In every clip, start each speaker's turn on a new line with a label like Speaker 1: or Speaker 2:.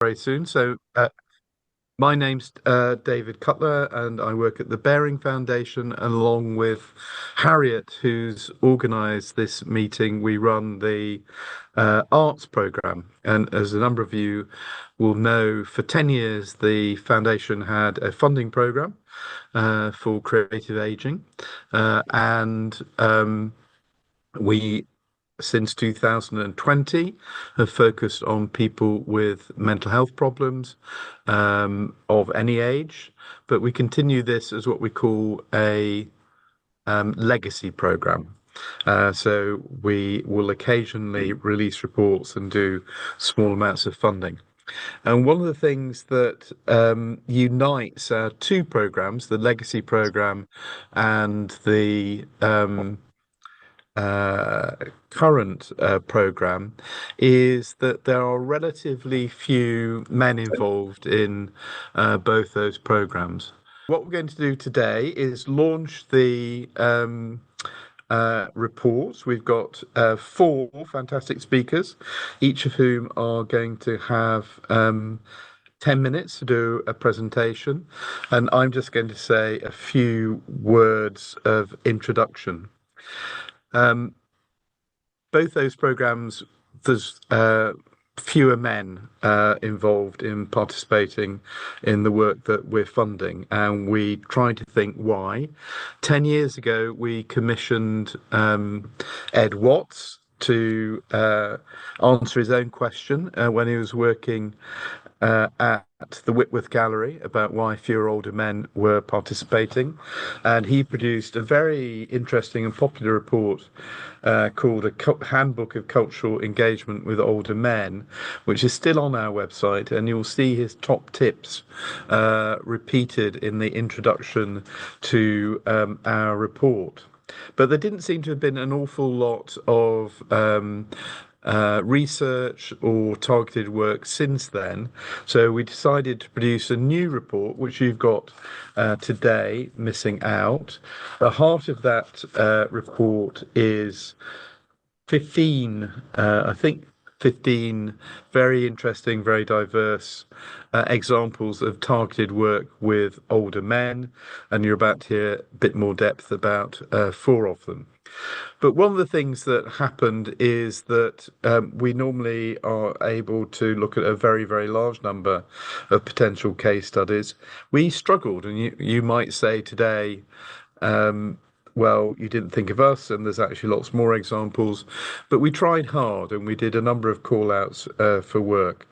Speaker 1: very soon. My name's David Cutler, and I work at the Bearing Foundation, and along with Harriet, who's organised this meeting. We run the arts programme. And as a number of you will know, for 10 years, the foundation had a funding programme for creative ageing. And we since 2020 have focused on people with mental health problems of any age, but we continue this as what we call a legacy program. So we will occasionally release reports and do small amounts of funding. And one of the things that unites our two programs, the legacy program and the uh, current program, is that there are relatively few men involved in both those programs. What we're going to do today is launch the reports. We've got four fantastic speakers, each of whom are going to have 10 minutes to do a presentation, and I'm just going to say a few words of introduction. Um, Both those programs, there's fewer men involved in participating in the work that we're funding, and we try to think why. 10 years ago, we commissioned Ed Watts to answer his own question when he was working at the Whitworth Gallery about why fewer older men were participating. And he produced a very interesting and popular report called A Handbook of Cultural Engagement with Older Men, which is still on our website. And you'll see his top tips repeated in the introduction to our report. But there didn't seem to have been an awful lot of research or targeted work since then. So we decided to produce a new report, which you've got today, Missing Out. The heart of that report is 15, I think 15 very interesting, very diverse examples of targeted work with older men. And you're about to hear a bit more depth about four of them. But one of the things that happened is that we normally are able to look at a very, very large number of potential case studies. We struggled, and you might say today, well, you didn't think of us, and there's actually lots more examples. But we tried hard, and we did a number of call outs for work.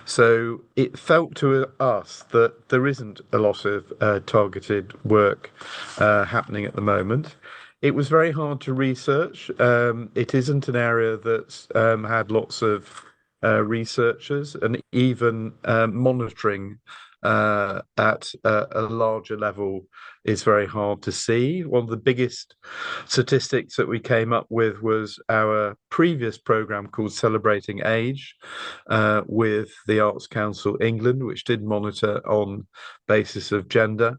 Speaker 1: So it felt to us that there isn't a lot of targeted work happening at the moment. It was very hard to research. It isn't an area that's had lots of researchers, and even monitoring at a larger level is very hard to see. One of the biggest statistics that we came up with was our previous program called Celebrating Age with the Arts Council England, which did monitor on basis of gender.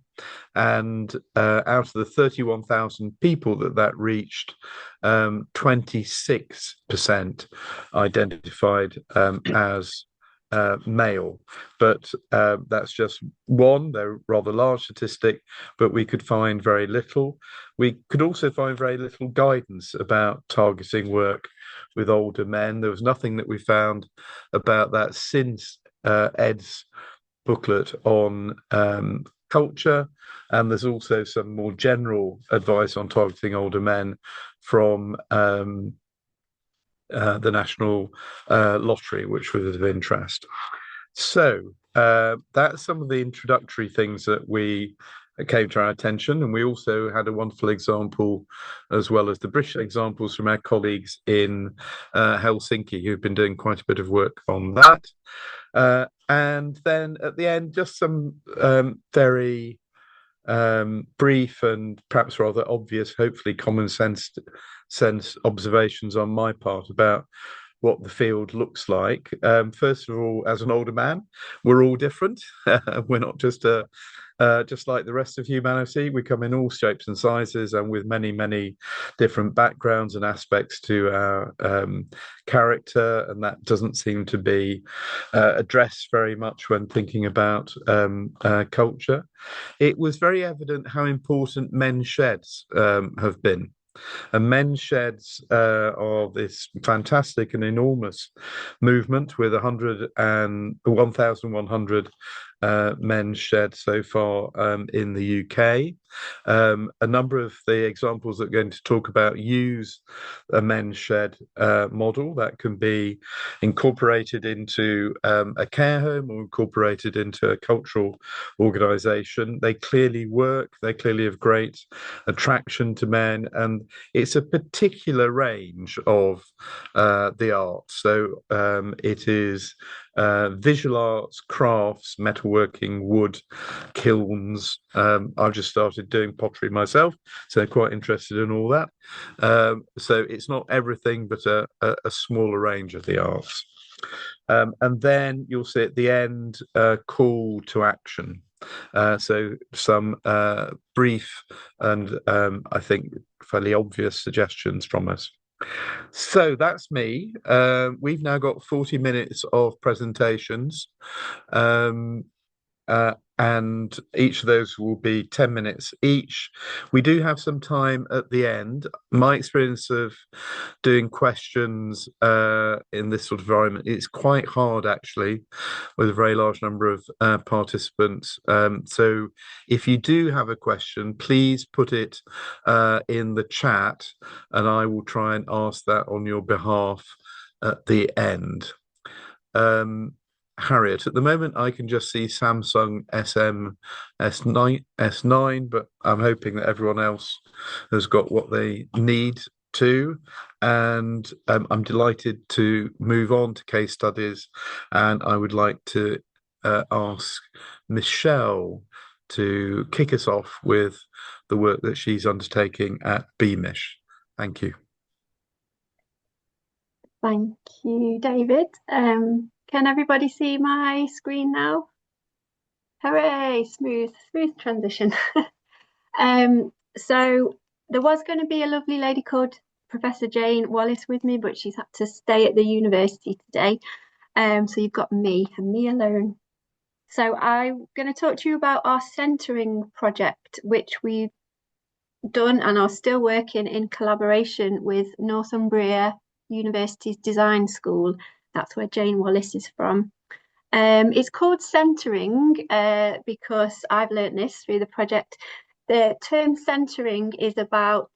Speaker 1: And out of the 31,000 people that reached, 26% identified as male. But that's just one. They're rather large statistic, but we could find very little. We could also find very little guidance about targeting work with older men. There was nothing that we found about that since Ed's booklet on culture. And there's also some more general advice on targeting older men from the National Lottery, which was of interest. So that's some of the introductory things that we came to our attention. And we also had a wonderful example, as well as the British examples from our colleagues in Helsinki, who've been doing quite a bit of work on that. And then at the end, just some very brief and perhaps rather obvious, hopefully common sense observations on my part about what the field looks like. First of all, as an older man, we're all different. We're not just like the rest of humanity. We come in all shapes and sizes and with many, many different backgrounds and aspects to our character, and that doesn't seem to be addressed very much when thinking about culture. It was very evident how important men's sheds have been. And men's sheds are this fantastic and enormous movement with 100 and 1,100 men's sheds so far in the UK. A number of the examples that we're going to talk about use a men's shed model that can be incorporated into a care home or incorporated into a cultural organization. They clearly work, they clearly have great attraction to men, and it's a particular range of the arts. So it is visual arts, crafts, metalworking, wood, kilns. I've just started doing pottery myself, so quite interested in all that. So it's not everything, but a smaller range of the arts. And then you'll see at the end a call to action. So some brief and I think fairly obvious suggestions from us. So that's me. We've now got 40 minutes of presentations. Um, and each of those will be 10 minutes each. We do have some time at the end. My experience of doing questions in this sort of environment, it's quite hard actually with a very large number of participants. So if you do have a question, please put it in the chat and I will try and ask that on your behalf at the end. Harriet, at the moment I can just see Samsung SM S9, but I'm hoping that everyone else has got what they need to. And I'm delighted to move on to case studies. And I would like to ask Michelle to kick us off with the work that she's undertaking at Beamish. Thank you.
Speaker 2: Thank you, David. Can everybody see my screen now? Hooray, smooth transition. So there was going to be a lovely lady called Professor Jane Wallace with me, but she's had to stay at the university today. So you've got me and me alone. So I'm going to talk to you about our centering project, which we've done and are still working in collaboration with Northumbria University's Design School. That's where Jane Wallace is from. It's called centering because I've learned this through the project. The term centering is about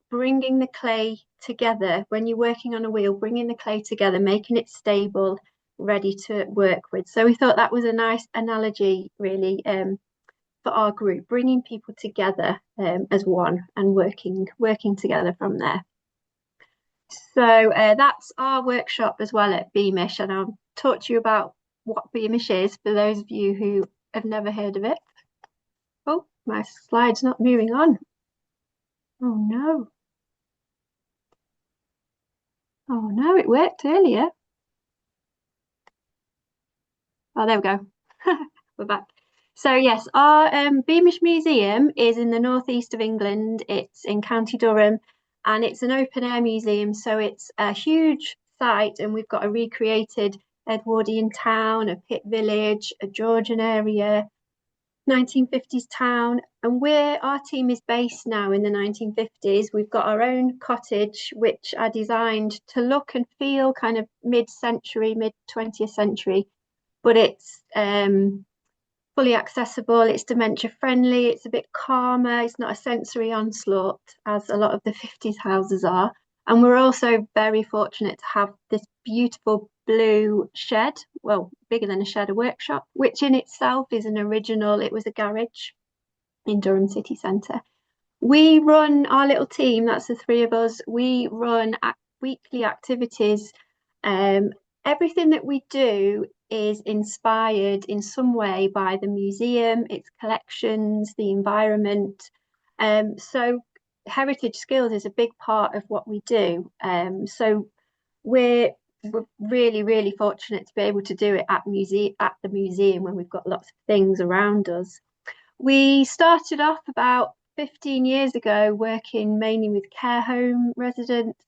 Speaker 2: bringing the clay together. When you're working on a wheel, bringing the clay together, making it stable, ready to work with. So we thought that was a nice analogy, really, for our group, bringing people together as one and working together from there. So that's our workshop as well at Beamish, and I'll talk to you about what Beamish is for those of you who have never heard of it. Oh, my slide's not moving on. Oh no. Oh no, it worked earlier. Oh, there we go. We're back. So yes, our Beamish Museum is in the northeast of England. It's in County Durham, and it's an open air museum. So it's a huge site, and we've got a recreated Edwardian town, a pit village, a Georgian area, 1950s town. And our team is based now in the 1950s. We've got our own cottage, which I designed to look and feel kind of mid-century, mid-20th century, but it's fully accessible, it's dementia friendly, it's a bit calmer, it's not a sensory onslaught as a lot of the 50s houses are. And we're also very fortunate to have this beautiful blue shed, well, bigger than a shed, a workshop, which in itself is an original. It was a garage in Durham city centre. We run our little team, that's the three of us, we run weekly activities. Everything that we do is inspired in some way by the museum, its collections, the environment. So heritage skills is a big part of what we do. So we're really, really fortunate to be able to do it at the museum when we've got lots of things around us. We started off about 15 years ago working mainly with care home residents,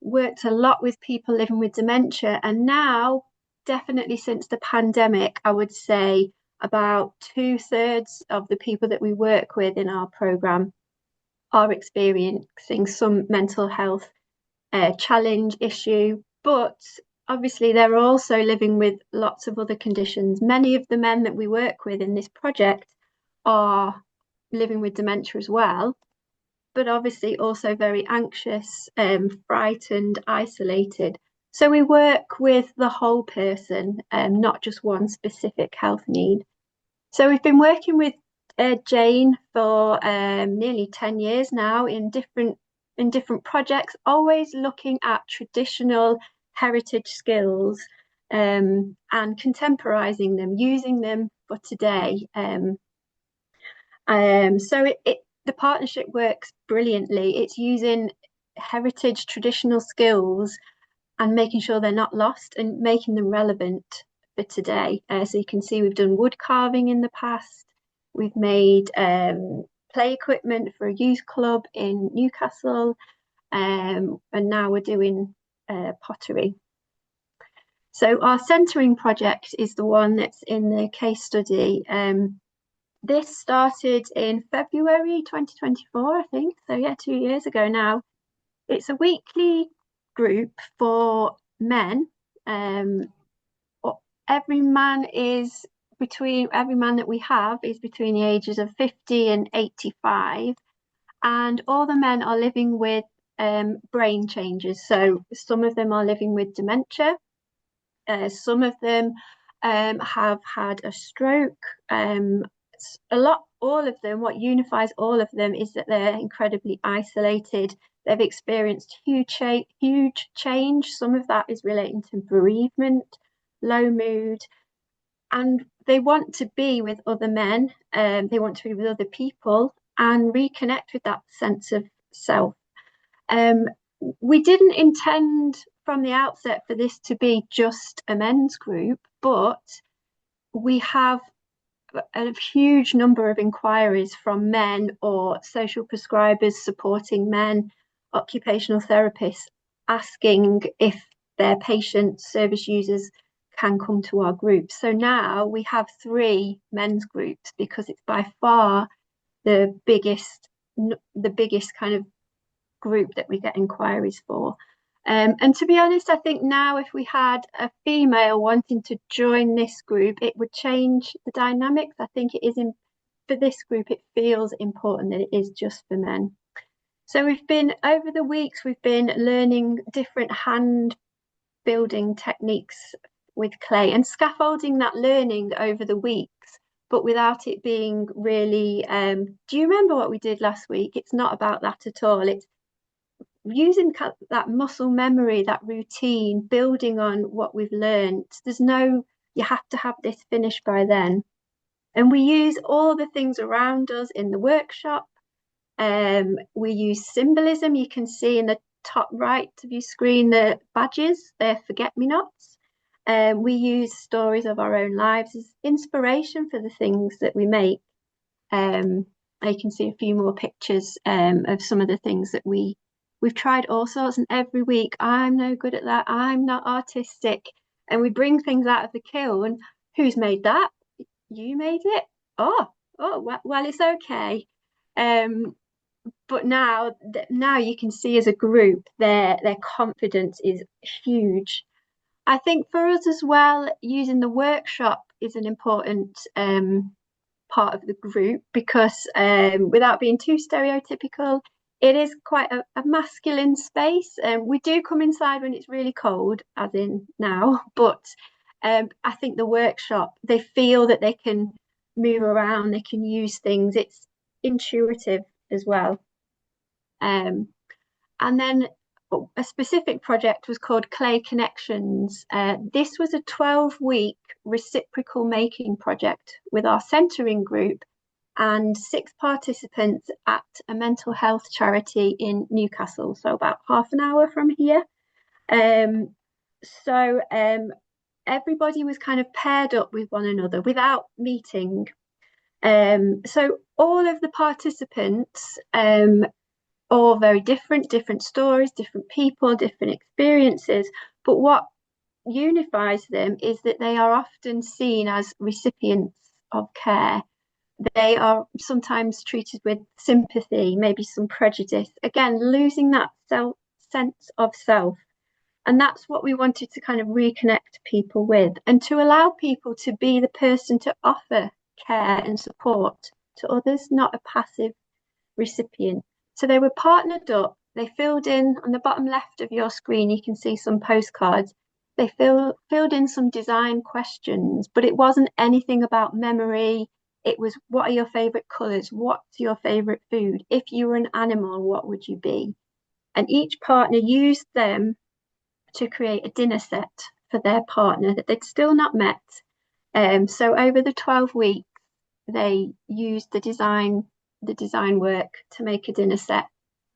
Speaker 2: worked a lot with people living with dementia, and now, definitely since the pandemic, I would say about 2/3 of the people that we work with in our program are experiencing some mental health challenge issue, but obviously they're also living with lots of other conditions. Many of the men that we work with in this project are living with dementia as well, but obviously also very anxious, frightened, isolated. So we work with the whole person, not just one specific health need. So we've been working with Jane for nearly 10 years now in different projects, always looking at traditional heritage skills and contemporizing them, using them for today. So the partnership works brilliantly. It's using heritage traditional skills and making sure they're not lost and making them relevant for today. So you can see we've done wood carving in the past. We've made play equipment for a youth club in Newcastle, and now we're doing pottery. So our centering project is the one that's in the case study. This started in February 2024, I think. So yeah, 2 years ago now. It's a weekly group for men. Every man that we have is between the ages of 50 and 85, and all the men are living with brain changes. So some of them are living with dementia. Some of them have had a stroke. All of them, what unifies all of them is that they're incredibly isolated. They've experienced huge change. Some of that is relating to bereavement, low mood, and they want to be with other men. They want to be with other people and reconnect with that sense of self. We didn't intend from the outset for this to be just a men's group, but we have a huge number of inquiries from men or social prescribers supporting men, occupational therapists asking if their patients, service users can come to our group. So now we have 3 men's groups because it's by far the biggest kind of group that we get inquiries for. And to be honest, I think now if we had a female wanting to join this group, it would change the dynamics. I think it is for this group, it feels important that it is just for men. So over the weeks, we've been learning different hand building techniques with clay and scaffolding that learning over the weeks, but without it being really, do you remember what we did last week? It's not about that at all. It's using that muscle memory, that routine, building on what we've learned. You have to have this finished by then. And we use all the things around us in the workshop. We use symbolism. You can see in the top right of your screen the badges, they're forget-me-nots. We use stories of our own lives as inspiration for the things that we make. You can see a few more pictures of some of the things that we've tried all sorts, and every week I'm no good at that, I'm not artistic, and we bring things out of the kiln. Who's made that? You made it? Oh well, it's okay. But now you can see as a group their confidence is huge. I think for us as well, using the workshop is an important part of the group because without being too stereotypical, it is quite a masculine space. We do come inside when it's really cold, as in now, but I think the workshop, they feel that they can move around, they can use things. It's intuitive as well. And then a specific project was called Clay Connections. This was a 12-week reciprocal making project with our centering group and 6 participants at a mental health charity in Newcastle, so about half an hour from here. Um, so everybody was kind of paired up with one another without meeting. So all of the participants, all very different, different stories, different people, different experiences. But what unifies them is that they are often seen as recipients of care. They are sometimes treated with sympathy, maybe some prejudice. Again, losing that sense of self. And that's what we wanted to kind of reconnect people with and to allow people to be the person to offer care and support to others, not a passive recipient. So they were partnered up. They filled in on the bottom left of your screen, you can see some postcards. They filled in some design questions, but it wasn't anything about memory. It was, what are your favorite colors? What's your favorite food? If you were an animal, what would you be? And each partner used them to create a dinner set for their partner that they'd still not met. So over the 12 weeks, they used the design work to make a dinner set.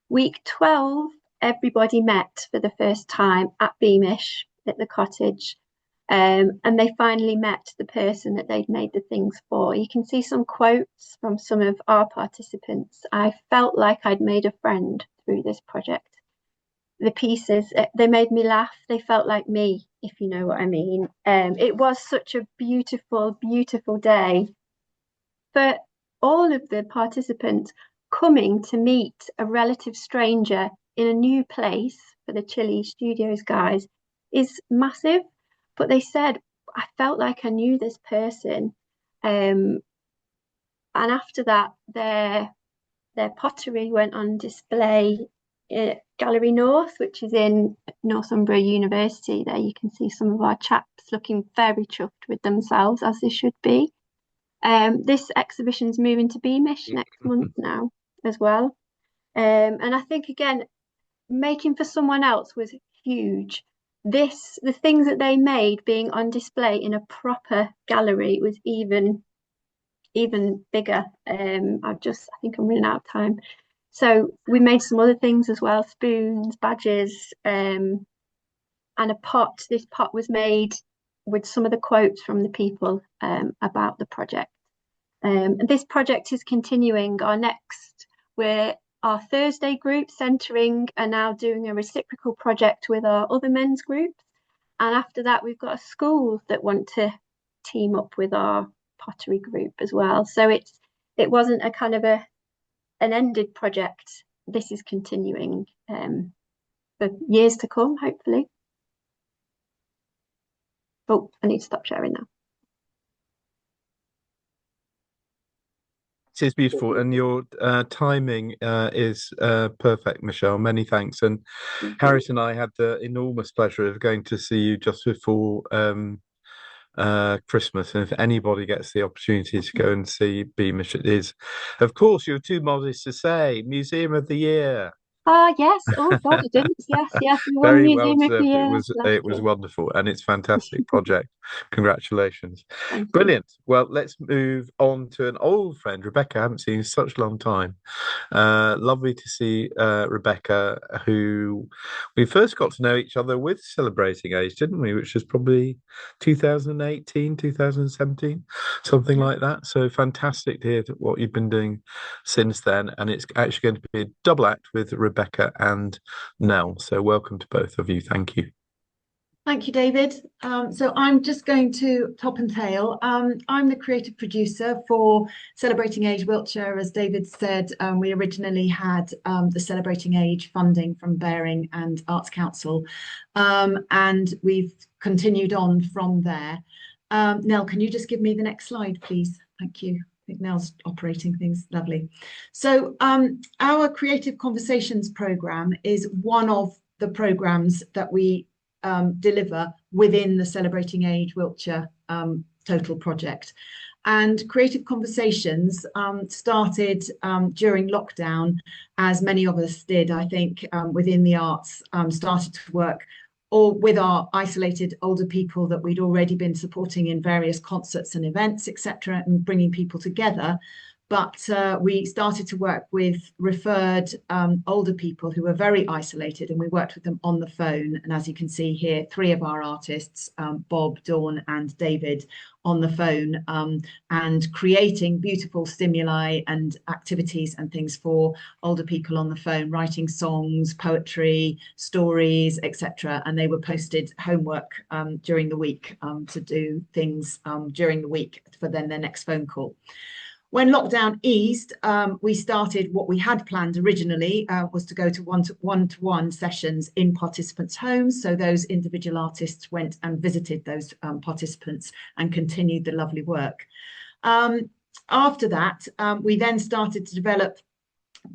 Speaker 2: Week 12, everybody met for the first time at Beamish at the cottage. And they finally met the person that they'd made the things for. You can see some quotes from some of our participants. I felt like I'd made a friend through this project. The pieces, they made me laugh. They felt like me, if you know what I mean. It was such a beautiful, beautiful day for all of the participants coming to meet a relative stranger in a new place for the Chile Studios guys is massive. But they said, I felt like I knew this person. And after that, their pottery went on display at Gallery North, which is in Northumbria University. There you can see some of our chaps looking very chuffed with themselves, as they should be. This exhibition's moving to Beamish next month now as well. And I think, again, making for someone else was huge. The things that they made being on display in a proper gallery was even bigger. I think I'm running out of time. So we made some other things as well, spoons, badges, and a pot. This pot was made with some of the quotes from the people about the project. And this project is continuing. We're our Thursday group centering are now doing a reciprocal project with our other men's groups. And after that, we've got a school that want to team up with our pottery group as well. So it wasn't a kind of an ended project. This is continuing for years to come, hopefully. Oh, I need to stop sharing now.
Speaker 1: It is beautiful, and your timing is perfect, Michelle. Many thanks. And Harriet and I had the enormous pleasure of going to see you just before Christmas. And if anybody gets the opportunity to go and see Beamish, it is, of course, you're too modest to say, Museum of the Year.
Speaker 2: Yes. Oh God, I didn't. Yes. We won
Speaker 1: Very well
Speaker 2: Museum of the
Speaker 1: deserved.
Speaker 2: Year last
Speaker 1: It was
Speaker 2: year.
Speaker 1: wonderful, and it's a fantastic project. Congratulations.
Speaker 2: Thank you.
Speaker 1: Brilliant. Well, let's move on to an old friend, Rebecca. I haven't seen you in such a long time. Lovely to see Rebecca, who we first got to know each other with Celebrating Age, didn't we? Which was probably 2018, 2017, something like that. So fantastic to hear what you've been doing since then. And it's actually going to be a double act with Rebecca and Nell. So welcome to both of you. Thank you.
Speaker 3: Thank you, David. So I'm just going to top and tail. I'm the creative producer for Celebrating Age Wiltshire. As David said, we originally had the Celebrating Age funding from Baring and Arts Council, and we've continued on from there. Nell, can you just give me the next slide, please? Thank you. I think Nell's operating things. Lovely. So our Creative Conversations programme is one of the programmes that we deliver within the Celebrating Age Wiltshire total project. And Creative Conversations started during lockdown, as many of us did, I think, within the arts, started to work or with our isolated older people that we'd already been supporting in various concerts and events, etc., and bringing people together. but we started to work with referred older people who were very isolated, and we worked with them on the phone. And as you can see here, 3 of our artists, Bob, Dawn and David, on the phone, and creating beautiful stimuli and activities and things for older people on the phone, writing songs, poetry, stories, etc. And they were posted homework during the week to do things during the week for then their next phone call. When lockdown eased, we started what we had planned originally was to go to one-to-one sessions in participants' homes. So those individual artists went and visited those participants and continued the lovely work. After that, we then started to develop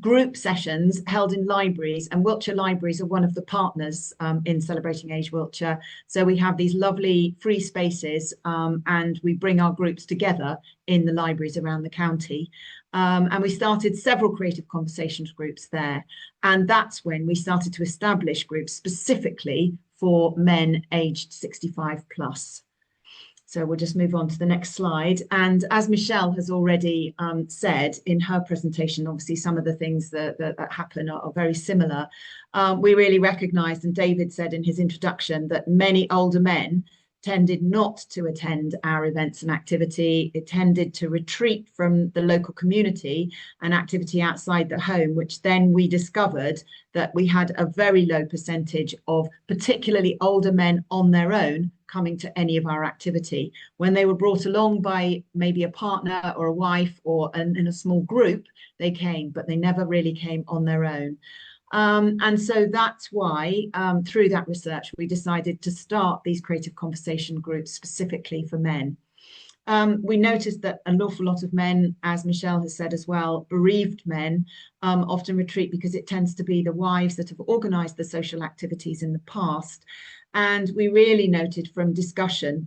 Speaker 3: group sessions held in libraries, and Wiltshire Libraries are one of the partners in Celebrating Age Wiltshire. So we have these lovely free spaces, and we bring our groups together in the libraries around the county. And we started several creative conversations groups there. And that's when we started to establish groups specifically for men aged 65 plus. So we'll just move on to the next slide. And as Michelle has already said in her presentation, obviously some of the things that happen are very similar. We really recognised, and David said in his introduction, that many older men tended not to attend our events and activity. It tended to retreat from the local community and activity outside the home, which then we discovered that we had a very low percentage of particularly older men on their own coming to any of our activity. When they were brought along by maybe a partner or a wife or in a small group, they came, but they never really came on their own. And so that's why, through that research, we decided to start these creative conversation groups specifically for men. We noticed that an awful lot of men, as Michelle has said as well, bereaved men often retreat because it tends to be the wives that have organised the social activities in the past. And we really noted from discussion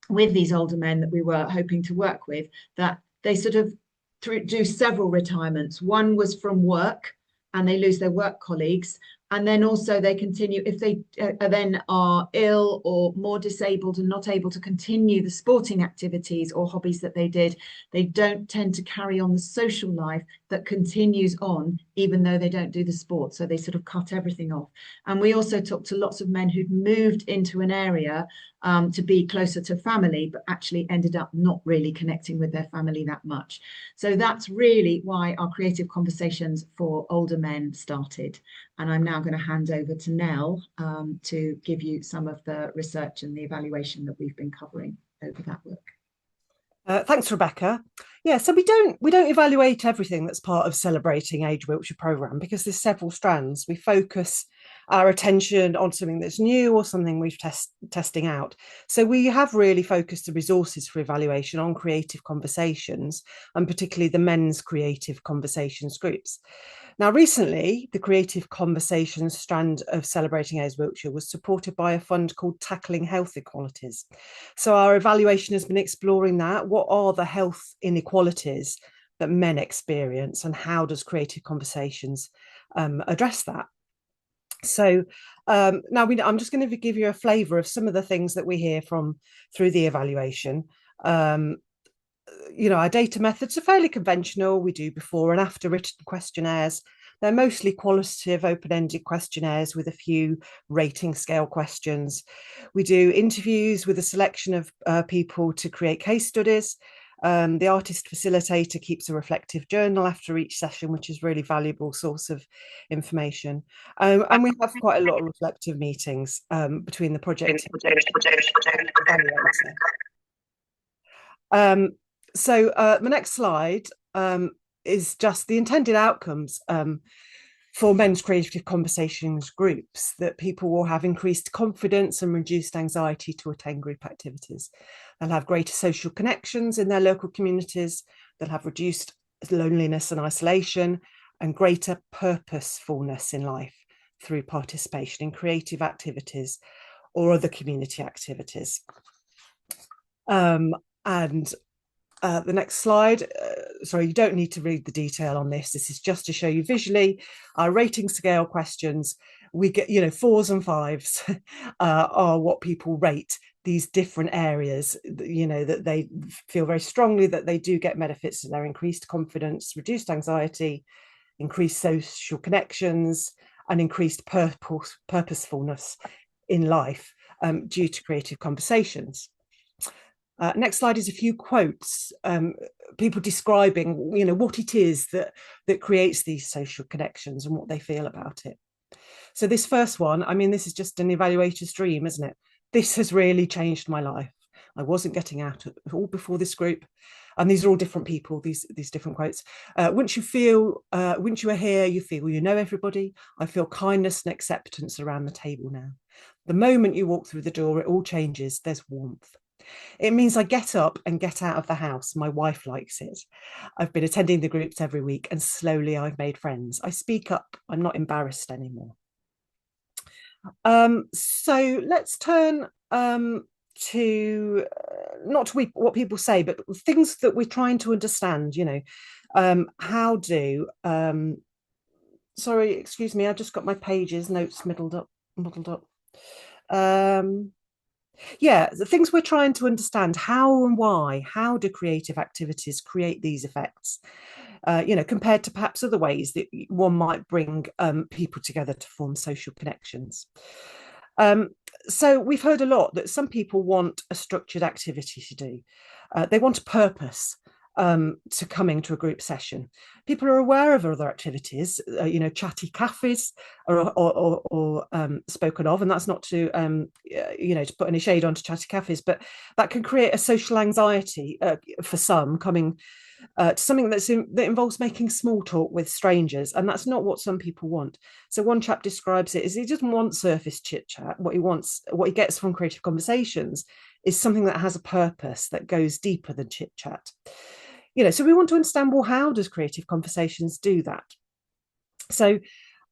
Speaker 3: with these older men that we were hoping to work with that they sort of do several retirements. One was from work, and they lose their work colleagues, and then also they continue if they then are ill or more disabled and not able to continue the sporting activities or hobbies that they did. They don't tend to carry on the social life that continues on even though they don't do the sport, so they sort of cut everything off. And we also talked to lots of men who'd moved into an area to be closer to family, but actually ended up not really connecting with their family that much. So that's really why our creative conversations for older men started. And I'm now going to hand over to Nell to give you some of the research and the evaluation that we've been covering over that work.
Speaker 4: Thanks, Rebecca. Yeah, so we don't evaluate everything that's part of Celebrating Age Wiltshire programme because there's several strands. We focus our attention on something that's new or something we've testing out. So we have really focused the resources for evaluation on creative conversations, and particularly the men's creative conversations groups. Now, recently, the creative conversations strand of Celebrating Age Wiltshire was supported by a fund called Tackling Health Inequalities. So our evaluation has been exploring that. What are the health inequalities that men experience, and how does creative conversations address that? So now I'm just going to give you a flavour of some of the things that we hear through the evaluation. Our data methods are fairly conventional. We do before and after written questionnaires. They're mostly qualitative, open-ended questionnaires with a few rating scale questions. We do interviews with a selection of people to create case studies. The artist facilitator keeps a reflective journal after each session, which is a really valuable source of information. And we have quite a lot of reflective meetings between the project and the next slide is just the intended outcomes for men's creative conversations groups, that people will have increased confidence and reduced anxiety to attend group activities. They'll have greater social connections in their local communities. They'll have reduced loneliness and isolation, and greater purposefulness in life through participation in creative activities or other community activities. The next slide, sorry, you don't need to read the detail on this. This is just to show you visually our rating scale questions. We get, 4s and 5s are what people rate these different areas, you know, that they feel very strongly that they do get benefits to their increased confidence, reduced anxiety, increased social connections, and increased purposefulness in life due to creative conversations. Next slide is a few quotes, people describing, you know, what it is that creates these social connections and what they feel about it. So this first one, I mean, this is just an evaluator's dream, isn't it? This has really changed my life. I wasn't getting out at all before this group. And these are all different people, these different quotes. Once you are here, you feel you know everybody. I feel kindness and acceptance around the table now. The moment you walk through the door, it all changes. There's warmth. It means I get up and get out of the house. My wife likes it. I've been attending the groups every week and slowly I've made friends. I speak up. I'm not embarrassed anymore. So let's turn to not to what people say, but things that we're trying to understand, you know. How do sorry, excuse me, I've just got my pages, notes muddled up. Yeah, the things we're trying to understand, how and why, how do creative activities create these effects, you know, compared to perhaps other ways that one might bring people together to form social connections. So we've heard a lot that some people want a structured activity to do. They want a purpose to coming to a group session. People are aware of other activities, you know, chatty cafes or spoken of, and that's not to, you know, to put any shade onto chatty cafes, but that can create a social anxiety for some coming to something that involves making small talk with strangers, and that's not what some people want. So one chap describes it as he doesn't want surface chit chat. What he gets from creative conversations is something that has a purpose, that goes deeper than chit chat. You know, so we want to understand, well, how does creative conversations do that? So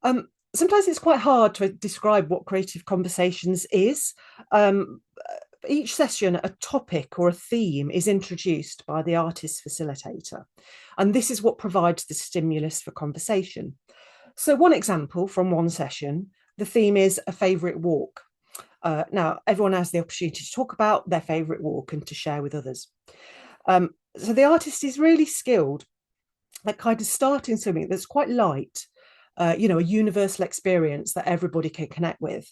Speaker 4: sometimes it's quite hard to describe what creative conversations is. Each session, a topic or a theme is introduced by the artist facilitator, and this is what provides the stimulus for conversation. So one example from one session, the theme is a favourite walk. Now, everyone has the opportunity to talk about their favourite walk and to share with others. So the artist is really skilled at kind of starting something that's quite light, you know, a universal experience that everybody can connect with.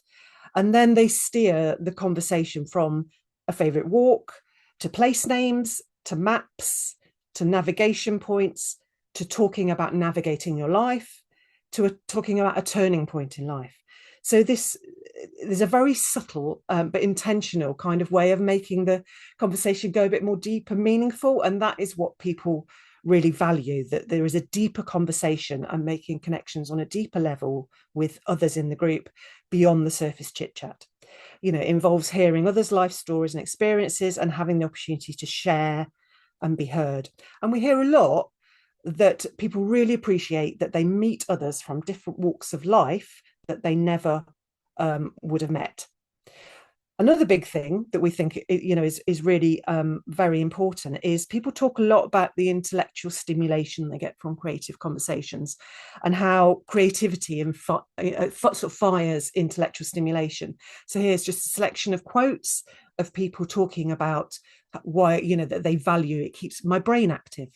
Speaker 4: And then they steer the conversation from a favourite walk to place names, to maps, to navigation points, to talking about navigating your life, to talking about a turning point in life. So there's a very subtle but intentional kind of way of making the conversation go a bit more deep and meaningful. And that is what people really value, that there is a deeper conversation and making connections on a deeper level with others in the group beyond the surface chit chat. You know, it involves hearing others' life stories and experiences and having the opportunity to share and be heard. And we hear a lot that people really appreciate that they meet others from different walks of life that they never would have met. Another big thing that we think, you know, is really very important is people talk a lot about the intellectual stimulation they get from creative conversations and how creativity and sort of fires intellectual stimulation. So here's just a selection of quotes of people talking about why, you know, that they value it. Keeps my brain active,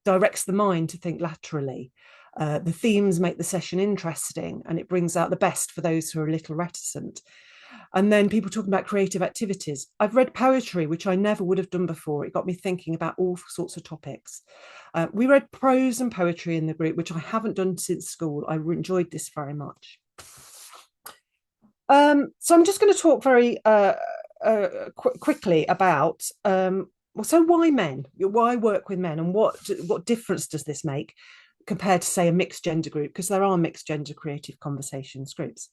Speaker 4: directs the mind to think laterally. The themes make the session interesting and it brings out the best for those who are a little reticent. And then people talking about creative activities. I've read poetry, which I never would have done before. It got me thinking about all sorts of topics. We read prose and poetry in the group, which I haven't done since school. I enjoyed this very much. So I'm just going to talk very quickly about, well, so why men? Why work with men? And what difference does this make compared to, say, a mixed gender group? Because there are mixed gender creative conversations groups.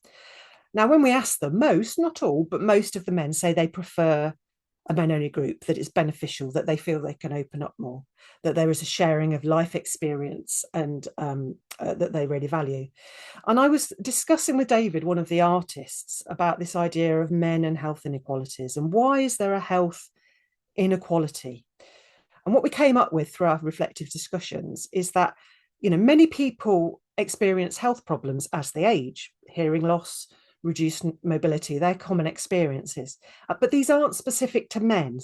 Speaker 4: Now, when we ask them, most, not all, but most of the men say they prefer a men-only group, that it's beneficial, that they feel they can open up more, that there is a sharing of life experience and that they really value. And I was discussing with David, one of the artists, about this idea of men and health inequalities and why is there a health inequality? And what we came up with through our reflective discussions is that, you know, many people experience health problems as they age, hearing loss, reduced mobility. They're common experiences, but these aren't specific to men.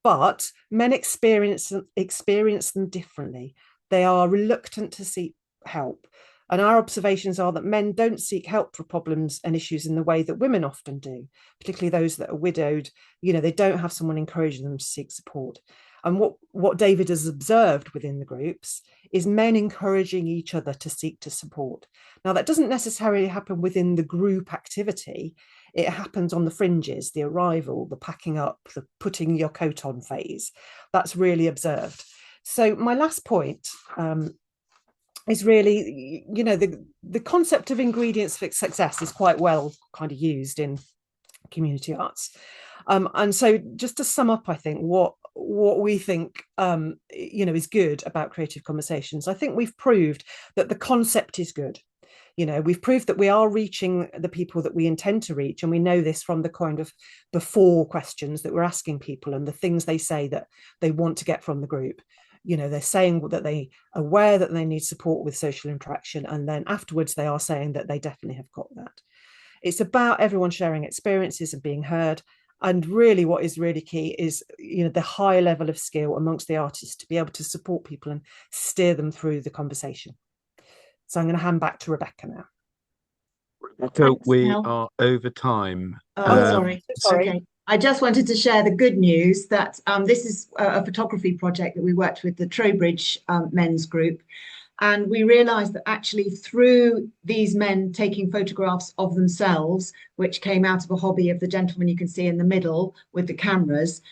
Speaker 4: But men experience them differently. They are reluctant to seek help. And our observations are that men don't seek help for problems and issues in the way that women often do, particularly those that are widowed. They don't have someone encouraging them to seek support. And what David has observed within the groups is men encouraging each other to seek to support. Now, that doesn't necessarily happen within the group activity. It happens on the fringes, the arrival, the packing up, the putting your coat on phase. That's really observed. So my last point is really, the concept of ingredients for success is quite well kind of used in community arts. And so just to sum up, I think what we think, is good about Creative Conversations, I think we've proved that the concept is good. We've proved that we are reaching the people that we intend to reach. And we know this from the kind of before questions that we're asking people and the things they say that they want to get from the group. They're saying that they are aware that they need support with social interaction. And then afterwards, they are saying that they definitely have got that. It's about everyone sharing experiences and being heard. And really what is really key is, the high level of skill amongst the artists to be able to support people and steer them through the conversation. So I'm going to hand back to Rebecca now.
Speaker 1: So
Speaker 3: Thanks,
Speaker 1: we
Speaker 3: Mel.
Speaker 1: are over time.
Speaker 3: Sorry.
Speaker 4: Sorry.
Speaker 3: Okay. I just wanted to share the good news that this is a photography project that we worked with the Trowbridge men's group. And we realized that actually through these men taking photographs of themselves, which came out of a hobby of the gentleman you can see in the middle with the cameras,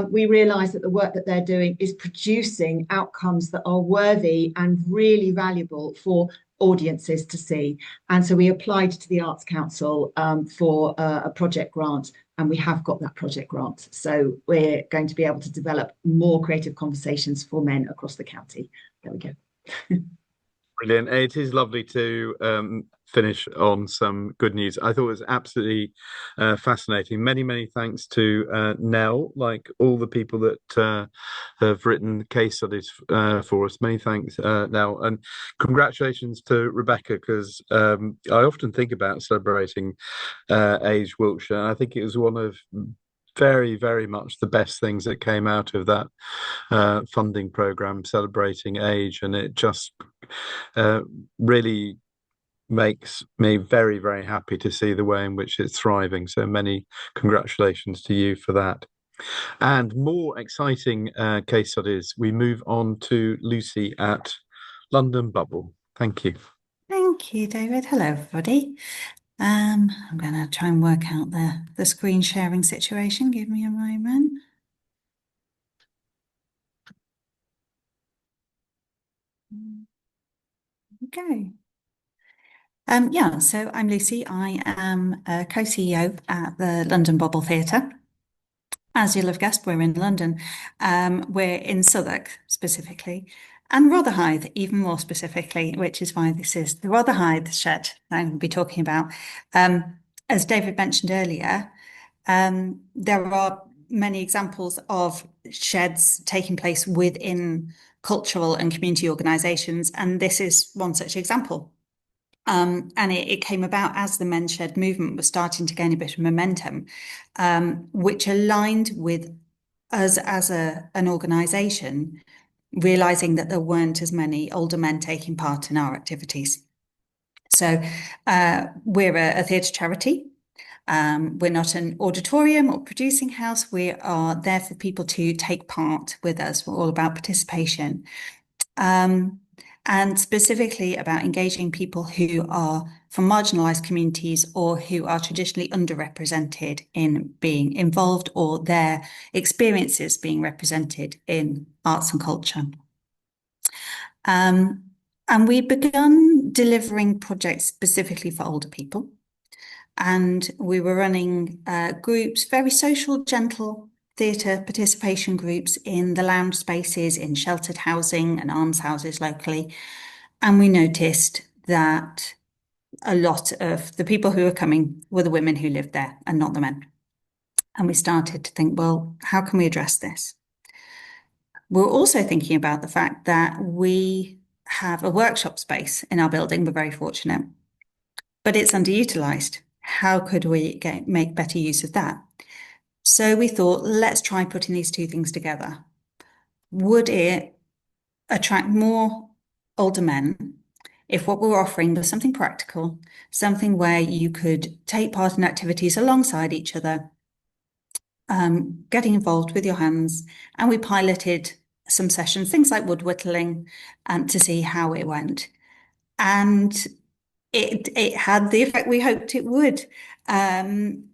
Speaker 3: we realized that the work that they're doing is producing outcomes that are worthy and really valuable for audiences to see. And so we applied to the Arts Council for a project grant, and we have got that project grant. So we're going to be able to develop more creative conversations for men across the county. There we go.
Speaker 1: Brilliant. It is lovely to finish on some good news. I thought it was absolutely fascinating. Many, many thanks to Nell, like all the people that have written case studies for us. Many thanks, Nell. And congratulations to Rebecca, because I often think about celebrating Age Wiltshire. And I think it was one of very, very much the best things that came out of that funding program, Celebrating Age, and it just really makes me very, very happy to see the way in which it's thriving. So many congratulations to you for that. And more exciting case studies, we move on to Lucy at London Bubble. Thank you.
Speaker 5: Thank you, David. Hello, everybody. I'm going to try and work out the screen sharing situation. Give me a moment. Okay. Yeah, so I'm Lucy. I am a co-CEO at the London Bubble Theatre. As you'll have guessed, we're in London. We're in Southwark specifically, and Rotherhithe even more specifically, which is why this is the Rotherhithe shed that I'm going to be talking about. As David mentioned earlier, there are many examples of sheds taking place within cultural and community organisations, and this is one such example. And it came about as the Men's Shed movement was starting to gain a bit of momentum, which aligned with us as an organisation, realising that there weren't as many older men taking part in our activities. So we're a theatre charity. We're not an auditorium or producing house. We are there for people to take part with us. We're all about participation. And specifically about engaging people who are from marginalised communities or who are traditionally underrepresented in being involved or their experiences being represented in arts and culture. And we begun delivering projects specifically for older people. And we were running groups, very social, gentle theatre participation groups in the lounge spaces, in sheltered housing and almshouses locally. And we noticed that a lot of the people who were coming were the women who lived there and not the men. And we started to think, well, how can we address this? We're also thinking about the fact that we have a workshop space in our building. We're very fortunate, but it's underutilised. how could we make better use of that? So we thought, let's try putting these two things together. Would it attract more older men if what we were offering was something practical, something where you could take part in activities alongside each other, getting involved with your hands, and we piloted some sessions, things like wood whittling, to see how it went. And it had the effect we hoped it would.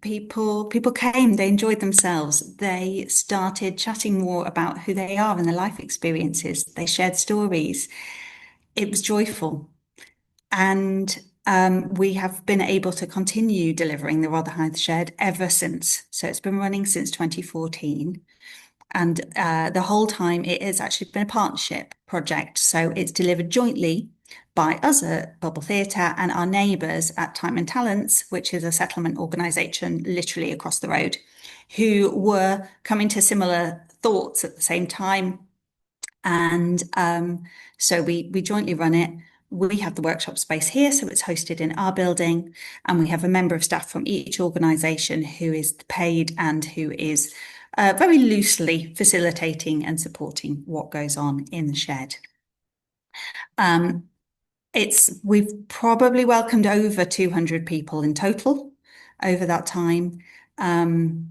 Speaker 5: People came, they enjoyed themselves. They started chatting more about who they are and their life experiences. They shared stories. It was joyful. And we have been able to continue delivering the Rotherhithe Shed ever since. So it's been running since 2014. And the whole time it has actually been a partnership project. So it's delivered jointly by us at Bubble Theatre and our neighbours at Time and Talents, which is a settlement organisation literally across the road, who were coming to similar thoughts at the same time. And so we jointly run it. We have the workshop space here, so it's hosted in our building, and we have a member of staff from each organisation who is paid and who is very loosely facilitating and supporting what goes on in the shed. We've probably welcomed over 200 people in total over that time. In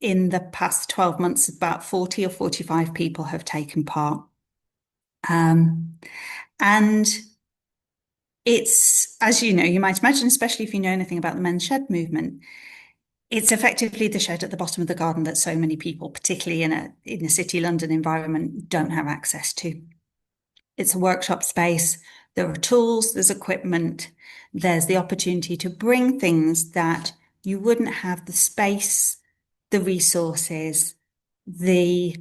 Speaker 5: the past 12 months, about 40 or 45 people have taken part. And it's, as you know, you might imagine, especially if you know anything about the men's shed movement, it's effectively the shed at the bottom of the garden that so many people, particularly in a city London environment, don't have access to. It's a workshop space. There are tools, there's equipment, there's the opportunity to bring things that you wouldn't have the space, the resources, the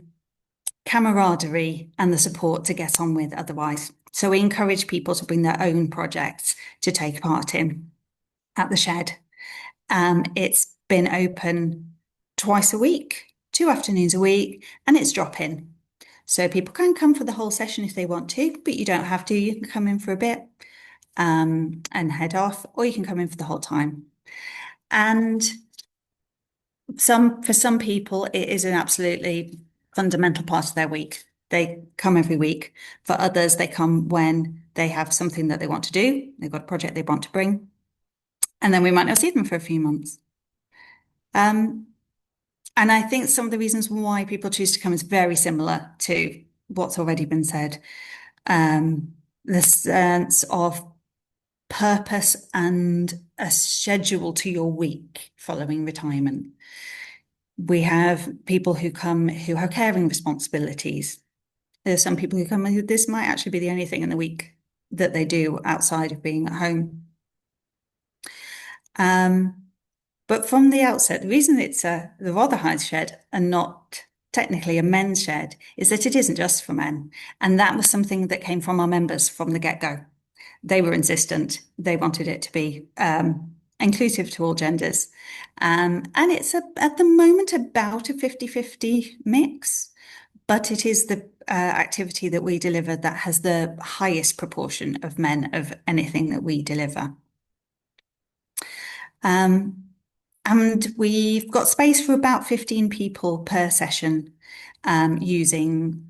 Speaker 5: camaraderie and the support to get on with otherwise. So we encourage people to bring their own projects to take part in at the shed. It's been open twice a week, 2 afternoons a week, and it's drop-in. So people can come for the whole session if they want to, but you don't have to. You can come in for a bit and head off, or you can come in for the whole time. And for some people, it is an absolutely fundamental part of their week. They come every week. For others, they come when they have something that they want to do. They've got a project they want to bring. And then we might not see them for a few months. And I think some of the reasons why people choose to come is very similar to what's already been said. The sense of purpose and a schedule to your week following retirement. We have people who come who have caring responsibilities. There's some people who come and this might actually be the only thing in the week that they do outside of being at home. But from the outset, the reason it's the Rotherhithe Shed and not technically a men's shed is that it isn't just for men. And that was something that came from our members from the get-go. They were insistent. They wanted it to be inclusive to all genders. And it's at the moment about a 50-50 mix, but it is the activity that we deliver that has the highest proportion of men of anything that we deliver. And we've got space for about 15 people per session using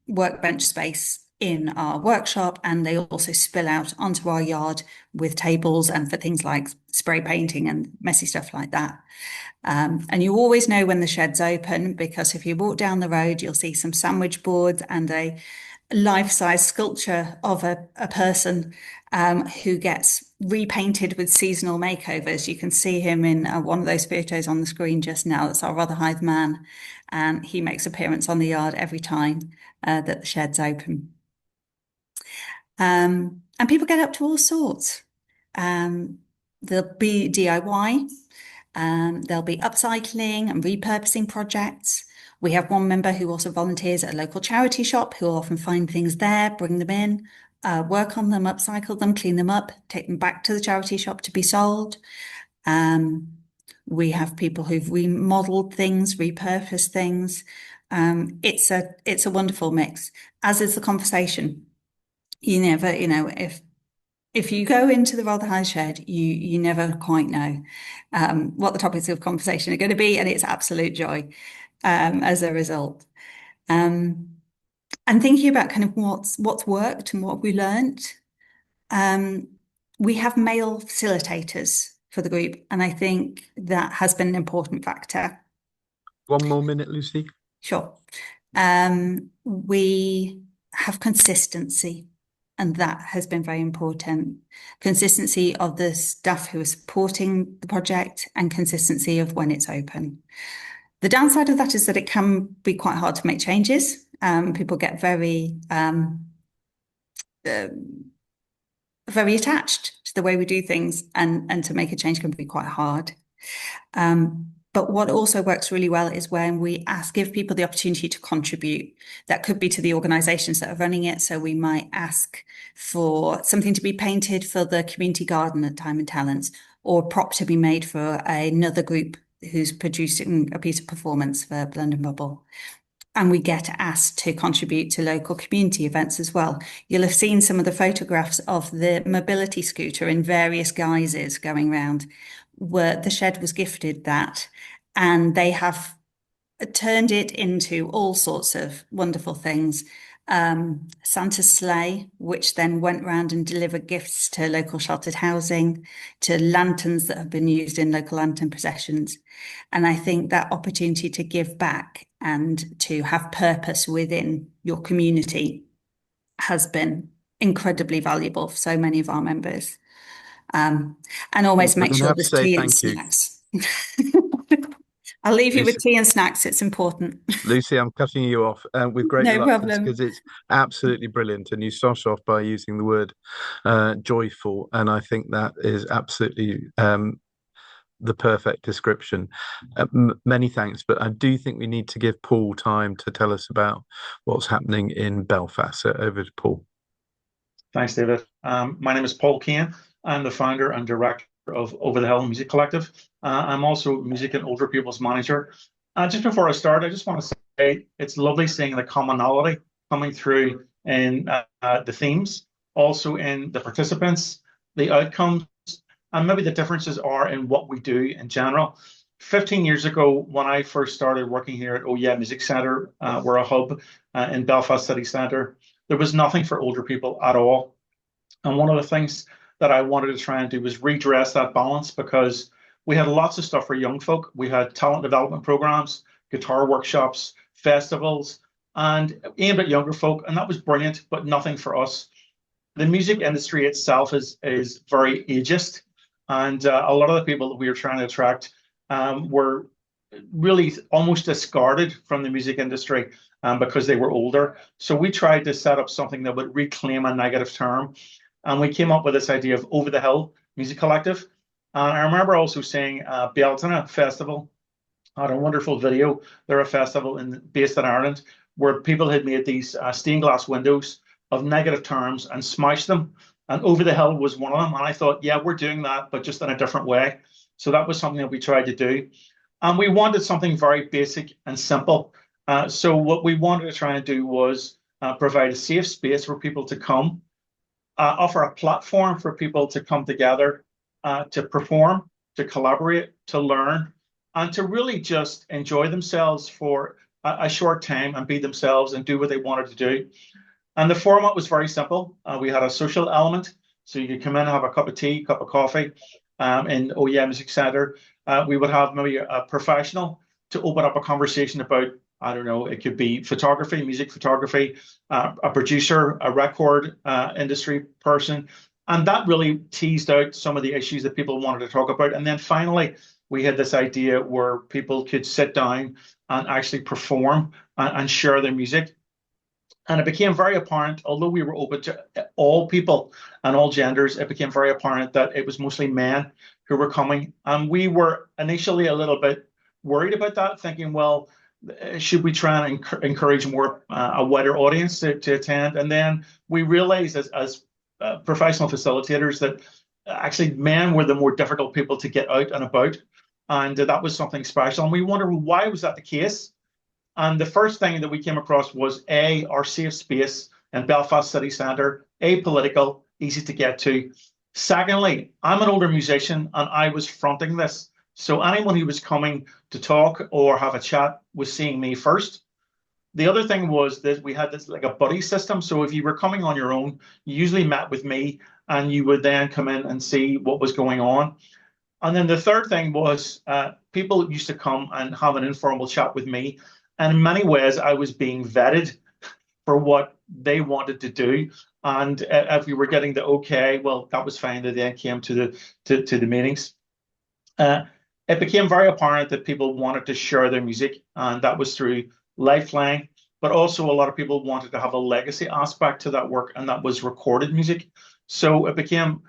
Speaker 5: workbench space in our workshop, and they also spill out onto our yard with tables and for things like spray painting and messy stuff like that. And you always know when the shed's open, because if you walk down the road, you'll see some sandwich boards and a life-size sculpture of a person who gets repainted with seasonal makeovers. You can see him in one of those photos on the screen just now. That's our Rotherhithe man, and he makes appearance on the yard every time that the shed's open. And people get up to all sorts. There'll be DIY, there'll be upcycling and repurposing projects. We have one member who also volunteers at a local charity shop who will often find things there, bring them in, work on them, upcycle them, clean them up, take them back to the charity shop to be sold. We have people who've remodeled things, repurposed things. It's a wonderful mix, as is the conversation. You never, if if you go into the Rotherhithe Shed, you never quite know what the topics of conversation are going to be, and it's absolute joy as a result. And thinking about kind of what's worked and what we learned, we have male facilitators for the group, and I think that has been an important factor.
Speaker 1: 1 more minute, Lucy.
Speaker 5: Sure. We have consistency, and that has been very important. Consistency of the staff who are supporting the project and consistency of when it's open. The downside of that is that it can be quite hard to make changes. People get very attached to the way we do things, and to make a change can be quite hard. But what also works really well is when we give people the opportunity to contribute. That could be to the organisations that are running it. So we might ask for something to be painted for the community garden at Time and Talents, or a prop to be made for another group who's producing a piece of performance for London Bubble. And we get asked to contribute to local community events as well. You'll have seen some of the photographs of the mobility scooter in various guises going around, where the Shed was gifted that, and they have turned it into all sorts of wonderful things. Santa's sleigh, which then went round and delivered gifts to local sheltered housing, to lanterns that have been used in local lantern processions. And I think that opportunity to give back and to have purpose within your community has been incredibly valuable for so many of our members. And always make sure there's tea and snacks. I'll leave you with tea and snacks. It's important.
Speaker 1: Lucy, I'm cutting you off with great reluctance because it's absolutely brilliant. And you start off by using the word joyful. And I think that is absolutely the perfect description. Many thanks. But I do think we need to give Paul time to tell us about what's happening in Belfast. So over to Paul.
Speaker 6: Thanks, David. My name is Paul Kane. I'm the founder and director of Over the Hill Music Collective. I'm also music and older people's manager. Just before I start, I just want to say it's lovely seeing the commonality coming through in the themes, also in the participants, the outcomes, and maybe the differences are in what we do in general. 15 years ago, when I first started working here at Oh Yeah Music Centre, we're a hub in Belfast City Centre, there was nothing for older people at all. And one of the things that I wanted to try and do was redress that balance, because we had lots of stuff for young folk. We had talent development programs, guitar workshops, festivals, and aimed at younger folk, and that was brilliant, but nothing for us. The music industry itself is very ageist, and a lot of the people that we were trying to attract were really almost discarded from the music industry because they were older. So we tried to set up something that would reclaim a negative term. And we came up with this idea of Over the Hill Music Collective. And I remember also seeing Beltana Festival had a wonderful video. They're a festival based in Ireland where people had made these stained glass windows of negative terms and smashed them. And Over the Hill was one of them. And I thought, yeah, we're doing that, but just in a different way. So that was something that we tried to do. And we wanted something very basic and simple. So what we wanted to try and do was provide a safe space for people to come, offer a platform for people to come together, to perform, to collaborate, to learn, and to really just enjoy themselves for a short time and be themselves and do what they wanted to do. And the format was very simple. We had a social element, so you could come in and have a cup of tea, cup of coffee in Oh Yeah Music Centre. We would have maybe a professional to open up a conversation about, I don't know, it could be photography, music photography, a producer, a record industry person. And that really teased out some of the issues that people wanted to talk about. And then finally, we had this idea where people could sit down and actually perform and share their music. And it became very apparent, although we were open to all people and all genders, it became very apparent that it was mostly men who were coming. And we were initially a little bit worried about that, thinking, well, should we try and encourage more a wider audience to attend? And then we realized as professional facilitators that actually men were the more difficult people to get out and about. And that was something special. And we wondered, why was that the case? And the first thing that we came across was our safe space in Belfast City Centre, apolitical, easy to get to. Secondly, I'm an older musician and I was fronting this. So anyone who was coming to talk or have a chat was seeing me first. The other thing was that we had this like a buddy system. So if you were coming on your own, you usually met with me and you would then come in and see what was going on. And then the third thing was people used to come and have an informal chat with me. And in many ways, I was being vetted for what they wanted to do. And if we were getting the okay, well, that was fine. They then came to the meetings. It became very apparent that people wanted to share their music, and that was through Lifeline. But also, a lot of people wanted to have a legacy aspect to that work, and that was recorded music. So it became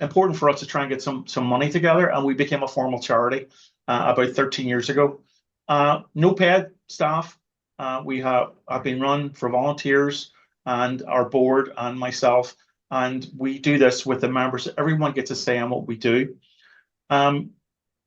Speaker 6: important for us to try and get some money together, and we became a formal charity about 13 years ago. No paid staff. I've been run for volunteers and our board and myself, and we do this with the members. Everyone gets a say on what we do.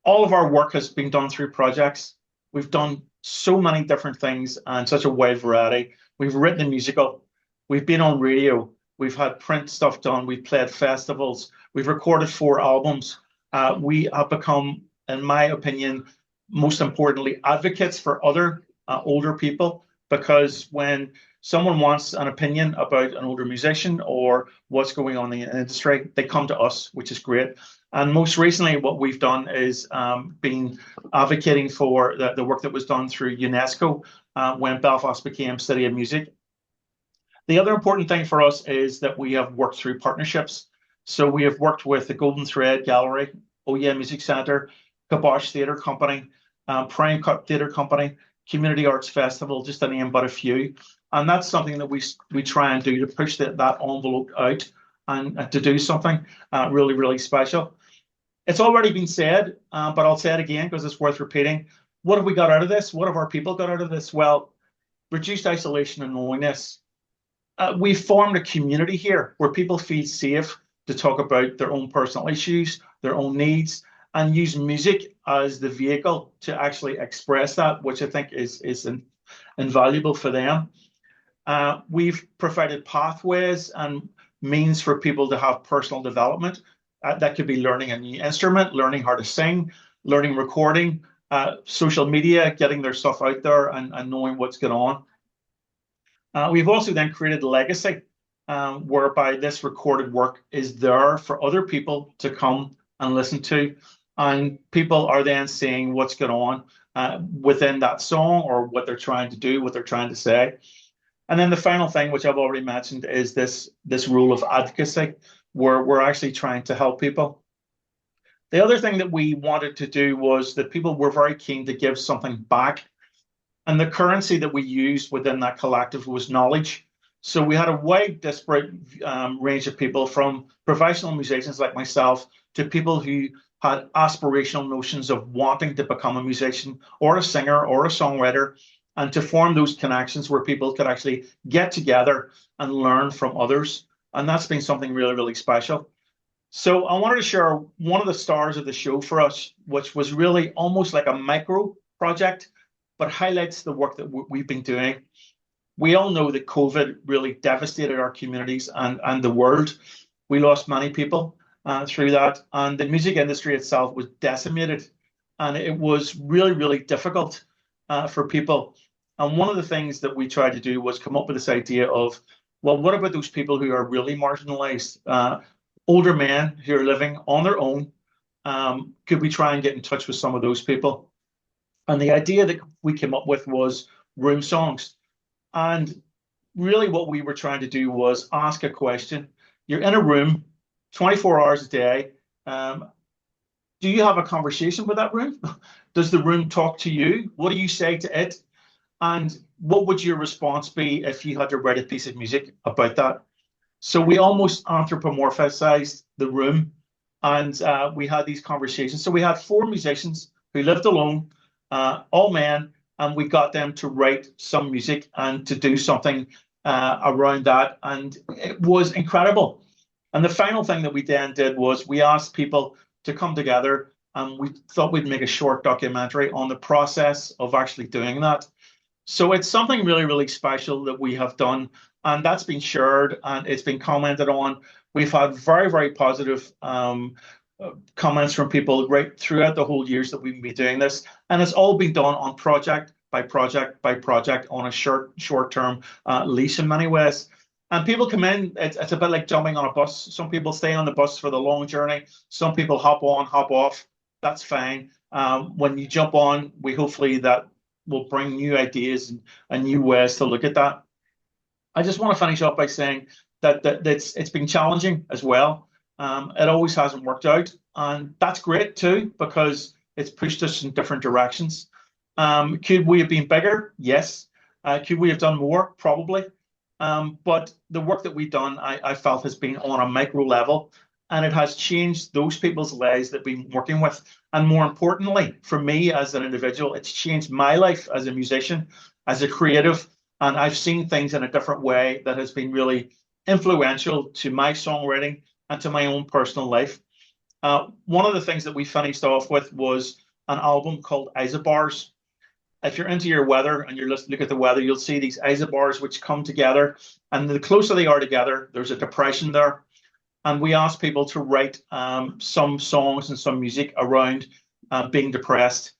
Speaker 6: All of our work has been done through projects. We've done so many different things and such a wide variety. We've written a musical. We've been on radio. We've had print stuff done. We've played festivals. We've recorded 4 albums. We have become, in my opinion, most importantly, advocates for other older people, because when someone wants an opinion about an older musician or what's going on in the industry, they come to us, which is great. And most recently, what we've done is been advocating for the work that was done through UNESCO when Belfast became City of Music. The other important thing for us is that we have worked through partnerships. So we have worked with the Golden Thread Gallery, Oh Yeah Music Centre, Kibosh Theatre Company, Prime Cut Theatre Company, Community Arts Festival, just to name but a few. And that's something that we try and do to push that envelope out and to do something really, really special. It's already been said, but I'll say it again because it's worth repeating. What have we got out of this? What have our people got out of this? Well, reduced isolation and loneliness. We've formed a community here where people feel safe to talk about their own personal issues, their own needs, and use music as the vehicle to actually express that, which I think is invaluable for them. We've provided pathways and means for people to have personal development. That could be learning a new instrument, learning how to sing, learning recording, social media, getting their stuff out there and knowing what's going on. We've also then created a legacy whereby this recorded work is there for other people to come and listen to. And people are then seeing what's going on within that song or what they're trying to do, what they're trying to say. And then the final thing, which I've already mentioned, is this role of advocacy, where we're actually trying to help people. The other thing that we wanted to do was that people were very keen to give something back. And the currency that we used within that collective was knowledge. So we had a wide, disparate range of people, from professional musicians like myself to people who had aspirational notions of wanting to become a musician or a singer or a songwriter, and to form those connections where people could actually get together and learn from others. And that's been something really, really special. So I wanted to share one of the stars of the show for us, which was really almost like a micro project, but highlights the work that we've been doing. We all know that COVID really devastated our communities and the world. We lost many people through that, and the music industry itself was decimated, and it was really, really difficult for people. And one of the things that we tried to do was come up with this idea of, well, what about those people who are really marginalized, older men who are living on their own? Could we try and get in touch with some of those people? And the idea that we came up with was room songs. And really what we were trying to do was ask a question. You're in a room 24 hours a day. Do you have a conversation with that room? Does the room talk to you? What do you say to it? And what would your response be if you had to write a piece of music about that? So we almost anthropomorphized the room, and we had these conversations. So we had 4 musicians who lived alone, all men, and we got them to write some music and to do something around that. And it was incredible. And the final thing that we then did was we asked people to come together, and we thought we'd make a short documentary on the process of actually doing that. So it's something really, really special that we have done, and that's been shared and it's been commented on We've had very, very positive comments from people right throughout the whole years that we've been doing this, and it's all been done on project by project by project on a short-term lease in many ways. And people come in, it's a bit like jumping on a bus. Some people stay on the bus for the long journey. Some people hop on, hop off. That's fine. When you jump on, we hopefully that will bring new ideas and new ways to look at that. I just want to finish up by saying that it's been challenging as well. It always hasn't worked out, and that's great too, because it's pushed us in different directions. Could we have been bigger? Yes. Could we have done more? Probably. But the work that we've done, I felt, has been on a micro level, and it has changed those people's lives that we've been working with. And more importantly, for me as an individual, it's changed my life as a musician, as a creative, and I've seen things in a different way that has been really influential to my songwriting and to my own personal life. One of the things that we finished off with was an album called Isobars. If you're into your weather and you're look at the weather, you'll see these isobars which come together, and the closer they are together, there's a depression there. And we asked people to write some songs and some music around being depressed.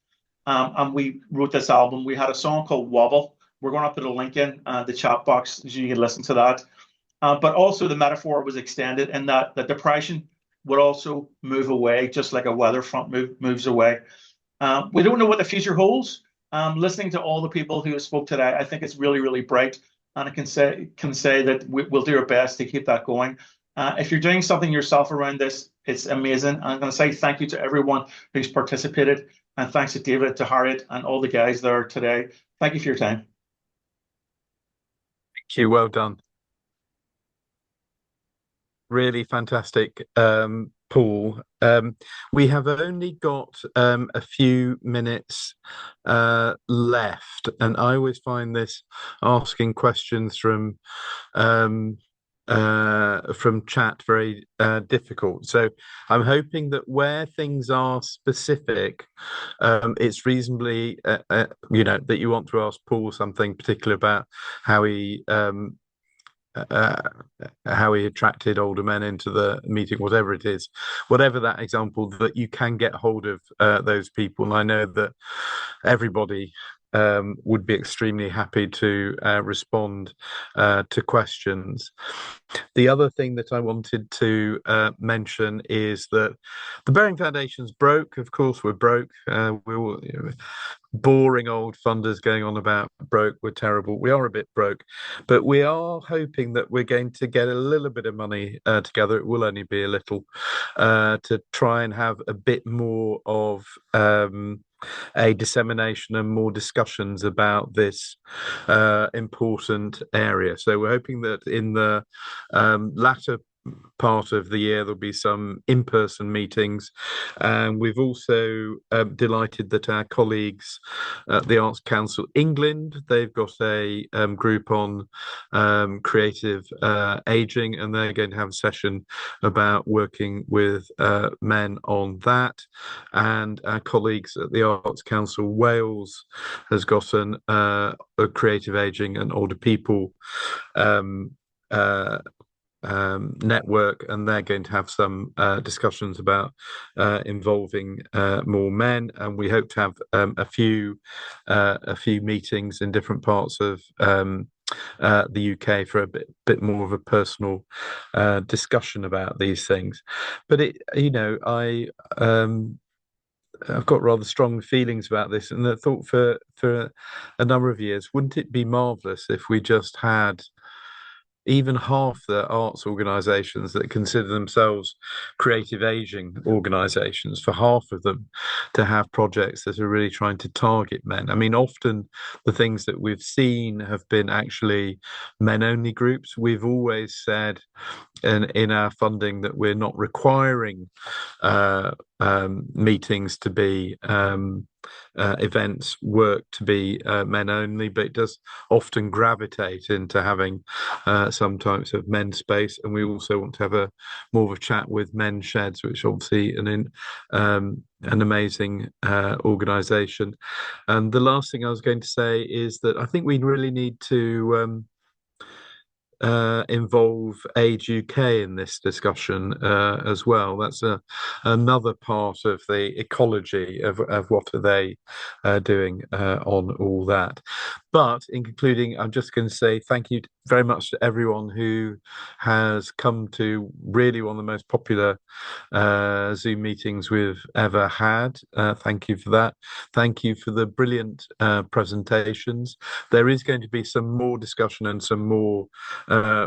Speaker 6: And we wrote this album. We had a song called Wobble. We're going to put a link in the chat box so you can listen to that. But also the metaphor was extended in that the depression would also move away, just like a weather front moves away. We don't know what the future holds. Listening to all the people who have spoke today, I think it's really, really bright. And I can say that we'll do our best to keep that going. If you're doing something yourself around this, it's amazing. I'm going to say thank you to everyone who's participated. And thanks to David, to Harriet, and all the guys there today. Thank you for your time.
Speaker 1: Thank you. Well done. Really fantastic, Paul. We have only got a few minutes left, and I always find this asking questions from chat very difficult. So I'm hoping that where things are specific, it's reasonably that you want to ask Paul something particular about how he attracted older men into the meeting, whatever it is, whatever that example, that you can get hold of those people. And I know that everybody would be extremely happy to respond to questions. The other thing that I wanted to mention is that the Bearing Foundation's broke. Of course, we're broke. We're all, boring old funders going on about broke. We're terrible. We are a bit broke, but we are hoping that we're going to get a little bit of money together. It will only be a little to try and have a bit more of a dissemination and more discussions about this important area. So we're hoping that in the latter part of the year there'll be some in-person meetings, and we've also delighted that our colleagues at the Arts Council England, they've got a group on creative aging, and they're going to have a session about working with men on that. And our colleagues at the Arts Council Wales has gotten a creative aging and older people network, and they're going to have some discussions about involving more men, and we hope to have a few meetings in different parts of the UK for a bit more of a personal discussion about these things. But I've got rather strong feelings about this, and I thought for a number of years, wouldn't it be marvellous if we just had even half the arts organisations that consider themselves creative aging organisations, for half of them to have projects that are really trying to target men. I mean, often the things that we've seen have been actually men-only groups. We've always said in our funding that we're not requiring meetings to be events, work to be men only, but it does often gravitate into having some types of men's space. And we also want to have more of a chat with Men's Sheds, which obviously an amazing organisation. And the last thing I was going to say is that I think we really need to involve Age UK in this discussion as well. That's another part of the ecology of what are they doing on all that. But in concluding, I'm just going to say thank you very much to everyone who has come to really one of the most popular Zoom meetings we've ever had. Thank you for that. Thank you for the brilliant presentations. There is going to be some more discussion and some more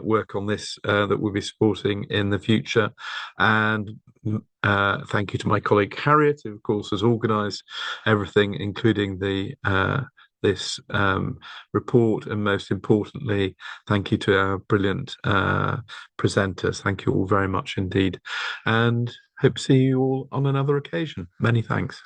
Speaker 1: work on this that we'll be supporting in the future. And thank you to my colleague Harriet, who of course has organised everything, including the this report, and most importantly, thank you to our brilliant presenters. Thank you all very much indeed, and hope to see you all on another occasion. Many thanks.